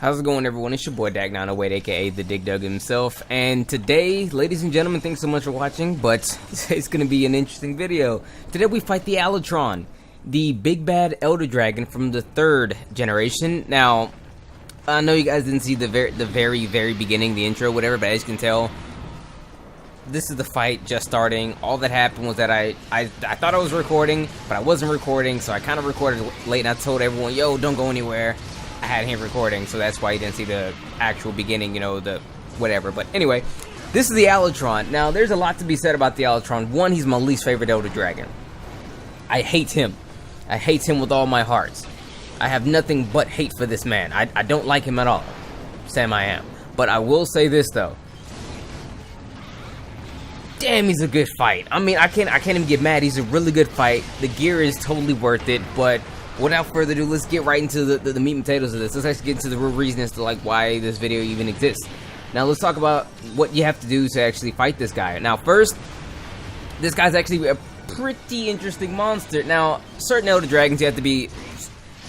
How's it going, everyone? It's your boy Dag908, aka the Dig Dug himself, and today, ladies and gentlemen, thanks so much for watching, but it's gonna be an interesting video. Today we fight the Alatreon, the big bad elder dragon from the 3rd generation. Now, I know you guys didn't see the very beginning, the intro, whatever, but as you can tell, this is the fight just starting. All that happened was that I thought I was recording, but I wasn't recording, so I kind of recorded late, and I told everyone, yo, don't go anywhere. I had him recording, so that's why you didn't see the actual beginning, you know, the whatever. But anyway, this is the Alatreon. Now, there's a lot to be said about the Alatreon. One, he's my least favorite elder dragon. I hate him. I hate him with all my heart. I have nothing but hate for this man. I don't like him at all. Sam I am. But I will say this, though. Damn, he's a good fight. I mean, I can't even get mad. He's a really good fight. The gear is totally worth it, but without further ado, let's get right into the meat and potatoes of this. Let's actually get into the real reason as to like why this video even exists. Now let's talk about what you have to do to actually fight this guy. Now first, this guy's actually a pretty interesting monster. Now, certain elder dragons you have to be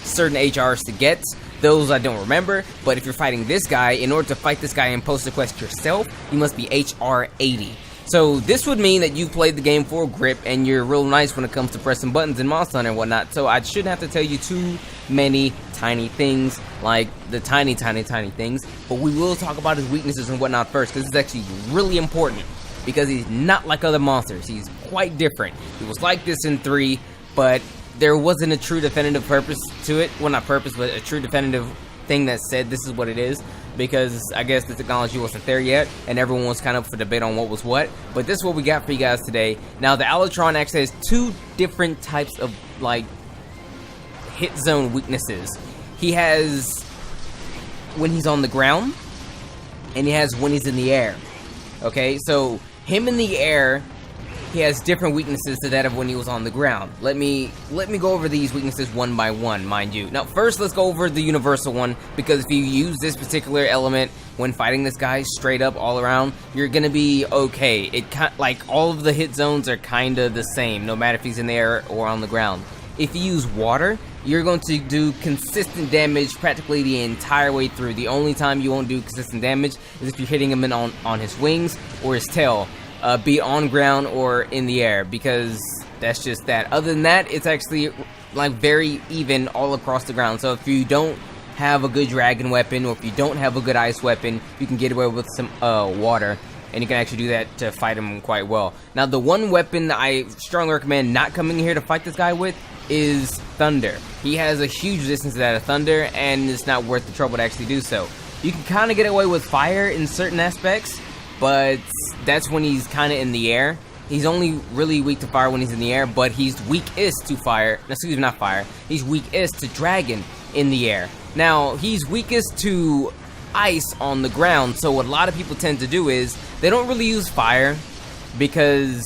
certain HRs to get. Those I don't remember, but if you're fighting this guy, in order to fight this guy and post the quest yourself, you must be HR 80. So this would mean that you played the game for grip and you're real nice when it comes to pressing buttons and Monster Hunter and whatnot. So I shouldn't have to tell you too many tiny things, like the tiny things. But we will talk about his weaknesses and whatnot first, because it's actually really important. Because he's not like other monsters. He's quite different. He was like this in 3, but there wasn't a true definitive purpose to it. Well, not purpose, but a true definitive thing that said this is what it is. Because I guess the technology wasn't there yet, and everyone was kind of for debate on what was what. But this is what we got for you guys today. Now, the Alatreon actually has 2 different types of, like, hit zone weaknesses. He has when he's on the ground, and he has when he's in the air. Okay, so him in the air, he has different weaknesses to that of when he was on the ground. Let me go over these weaknesses one by one, mind you. Now, first, let's go over the universal one, because if you use this particular element when fighting this guy straight up all around, you're gonna be okay. Like, all of the hit zones are kind of the same, no matter if he's in the air or on the ground. If you use water, you're going to do consistent damage practically the entire way through. The only time you won't do consistent damage is if you're hitting him on his wings or his tail. Be on ground or in the air, because that's just that. Other than that, it's actually like very even all across the ground. So if you don't have a good dragon weapon, or if you don't have a good ice weapon, you can get away with some water, and you can actually do that to fight him quite well. Now, the one weapon I strongly recommend not coming here to fight this guy with is thunder. He has a huge resistance to that of thunder, and it's not worth the trouble to actually do so. You can kind of get away with fire in certain aspects, but that's when he's kind of in the air. He's only really weak to fire when he's in the air, but he's weakest to fire. Excuse me, not fire. He's weakest to dragon in the air. Now, he's weakest to ice on the ground, so what a lot of people tend to do is they don't really use fire, because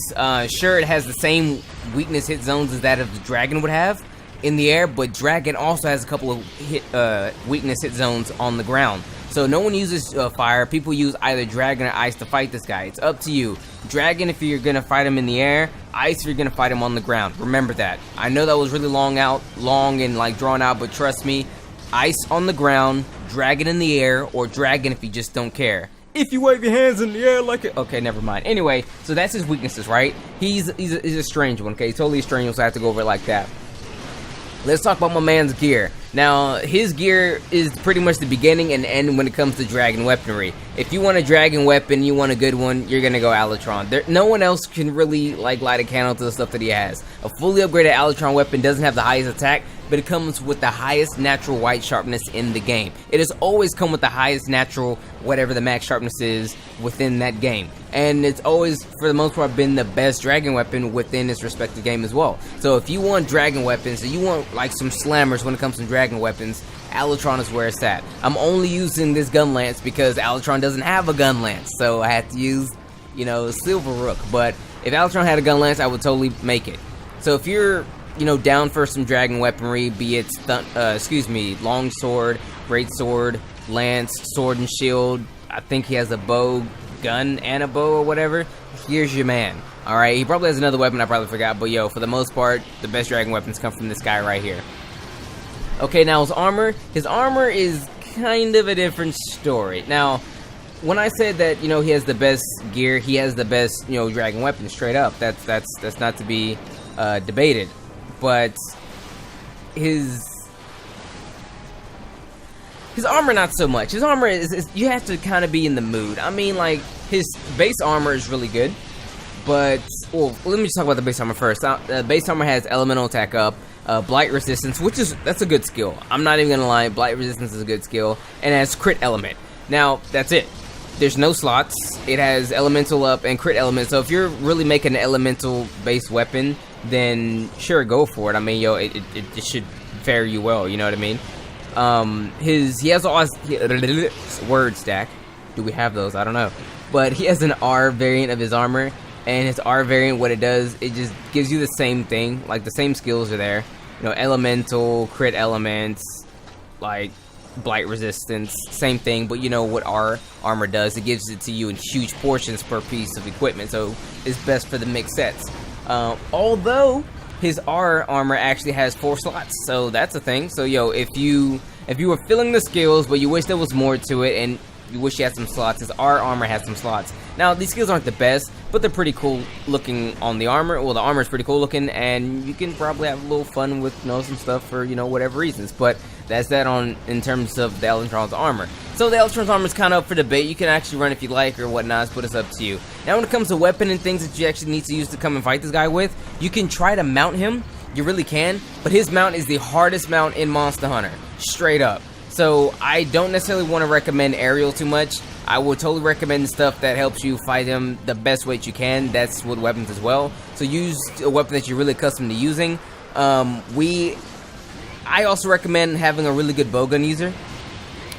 sure, it has the same weakness hit zones as that of the dragon would have in the air, but dragon also has a couple of weakness hit zones on the ground. So no one uses fire. People use either dragon or ice to fight this guy. It's up to you. Dragon if you're gonna fight him in the air, ice if you're gonna fight him on the ground. Remember that. I know that was really long and like drawn out, but trust me, ice on the ground, dragon in the air, or dragon if you just don't care. If you wave your hands in the air like it. Okay, never mind. Anyway, so that's his weaknesses, right? He's a strange one. Okay, totally strange. So I have to go over it like that. Let's talk about my man's gear. Now, his gear is pretty much the beginning and end when it comes to dragon weaponry. If you want a dragon weapon, you want a good one, you're gonna go Alatreon. No one else can really like light a candle to the stuff that he has. A fully upgraded Alatreon weapon doesn't have the highest attack, but it comes with the highest natural white sharpness in the game. It has always come with the highest natural, whatever the max sharpness is within that game. And it's always, for the most part, been the best dragon weapon within its respective game as well. So if you want dragon weapons, so you want like some slammers when it comes to dragon weapons, Alatreon is where it's at. I'm only using this gun lance because Alatreon doesn't have a gun lance, so I had to use, you know, Silver Rook. But if Alatreon had a gun lance, I would totally make it. So if you're, you know, down for some dragon weaponry, be it long sword, great sword, lance, sword and shield. I think he has a bow, gun, and a bow or whatever. Here's your man. All right, he probably has another weapon I probably forgot, but yo, for the most part, the best dragon weapons come from this guy right here. Okay, now his armor is kind of a different story. Now, when I said that, you know, he has the best gear, he has the best, you know, dragon weapon, straight up. That's not to be debated. But his armor, not so much. His armor is you have to kind of be in the mood. I mean, like, his base armor is really good, but, well, let me just talk about the base armor first. Base armor has elemental attack up, blight resistance, that's a good skill. I'm not even gonna lie, blight resistance is a good skill, and it has crit element. Now, that's it. There's no slots. It has elemental up and crit element, so if you're really making an elemental base weapon, then sure, go for it. I mean, yo, it should fare you well, you know what I mean? He has all word stack. Do we have those? I don't know. But he has an R variant of his armor, and his R variant, what it does, it just gives you the same thing. Like, the same skills are there. You know, elemental, crit elements, like blight resistance, same thing. But you know what R armor does? It gives it to you in huge portions per piece of equipment, so it's best for the mixed sets. Although his R armor actually has 4 slots, so that's a thing. So yo, if you were filling the skills, but you wish there was more to it, and you wish you had some slots, his R armor has some slots. Now, these skills aren't the best, but they're pretty cool looking on the armor. Well, the armor is pretty cool looking, and you can probably have a little fun with, you know, some stuff for, you know, whatever reasons. But that's that in terms of the Alatreon's armor. So the Alatreon's armor is kind of up for debate. You can actually run if you like or whatnot, but it's up to you. Now, when it comes to weapon and things that you actually need to use to come and fight this guy with, you can try to mount him. You really can, but his mount is the hardest mount in Monster Hunter, straight up. So I don't necessarily want to recommend aerial too much. I would totally recommend stuff that helps you fight him the best way that you can. That's with weapons as well. So use a weapon that you're really accustomed to using. I also recommend having a really good bowgun user,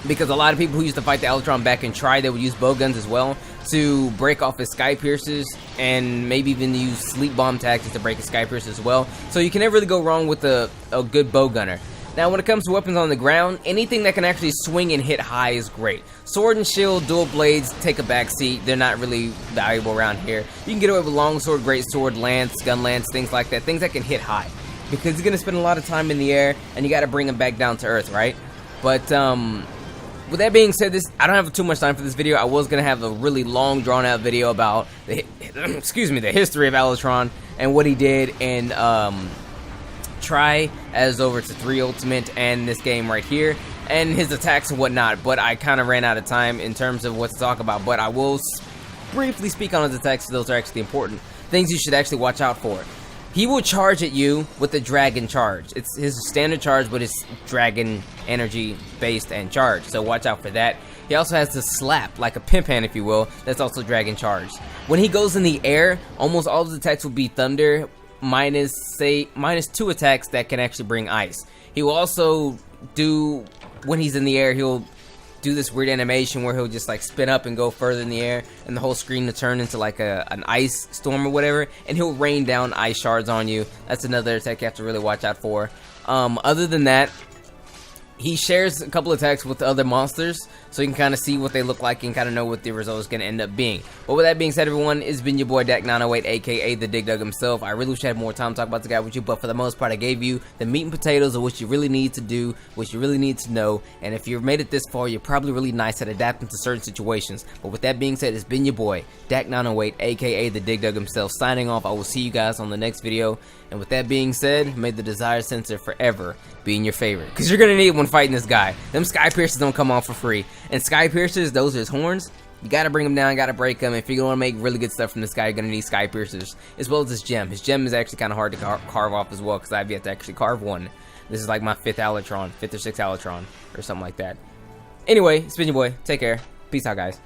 because a lot of people who used to fight the Alatreon back in Tri, they would use bowguns as well to break off his sky piercers, and maybe even use sleep bomb tactics to break his sky piercers as well. So you can never really go wrong with a good bowgunner. Now, when it comes to weapons on the ground, anything that can actually swing and hit high is great. Sword and shield, dual blades, take a back seat. They're not really valuable around here. You can get away with longsword, greatsword, lance, gun lance, things like that. Things that can hit high, because you're going to spend a lot of time in the air, and you got to bring them back down to earth, right? But, with that being said, I don't have too much time for this video. I was going to have a really long, drawn-out video about the history of Alatreon and what he did in, Try as over to 3 Ultimate and this game right here, and his attacks and whatnot, but I kind of ran out of time in terms of what to talk about. But I will briefly speak on his attacks. Those are actually important things you should actually watch out for. He will charge at you with the dragon charge. It's his standard charge, but it's dragon energy based and charge, so watch out for that. He also has the slap, like a pimp hand if you will, that's also dragon charge. When he goes in the air, almost all of his attacks will be thunder, minus 2 attacks that can actually bring ice. He will also do, when he's in the air, he'll do this weird animation where he'll just like spin up and go further in the air, and the whole screen will turn into like an ice storm or whatever, and he'll rain down ice shards on you. That's another attack you have to really watch out for. Other than that, he shares a couple attacks with the other monsters, so you can kind of see what they look like and kind of know what the result is going to end up being. But with that being said, everyone, it's been your boy Dak908, aka the Dig Dug himself. I really wish I had more time to talk about the guy with you, but for the most part, I gave you the meat and potatoes of what you really need to do, what you really need to know. And if you've made it this far, you're probably really nice at adapting to certain situations. But with that being said, it's been your boy Dak908, aka the Dig Dug himself, signing off. I will see you guys on the next video. And with that being said, may the Desire Sensor forever be in your favor, because you're gonna need one fighting this guy. Them sky piercers don't come off for free, and sky piercers, those are his horns. You gotta bring them down, gotta break them. If you're gonna make really good stuff from this guy, you're gonna need sky piercers, as well as his gem. His gem is actually kind of hard to carve off as well, because I've yet to actually carve one. This is like my 5th Alatreon, 5th or 6th Alatreon, or something like that. Anyway, it's been your boy. Take care. Peace out, guys.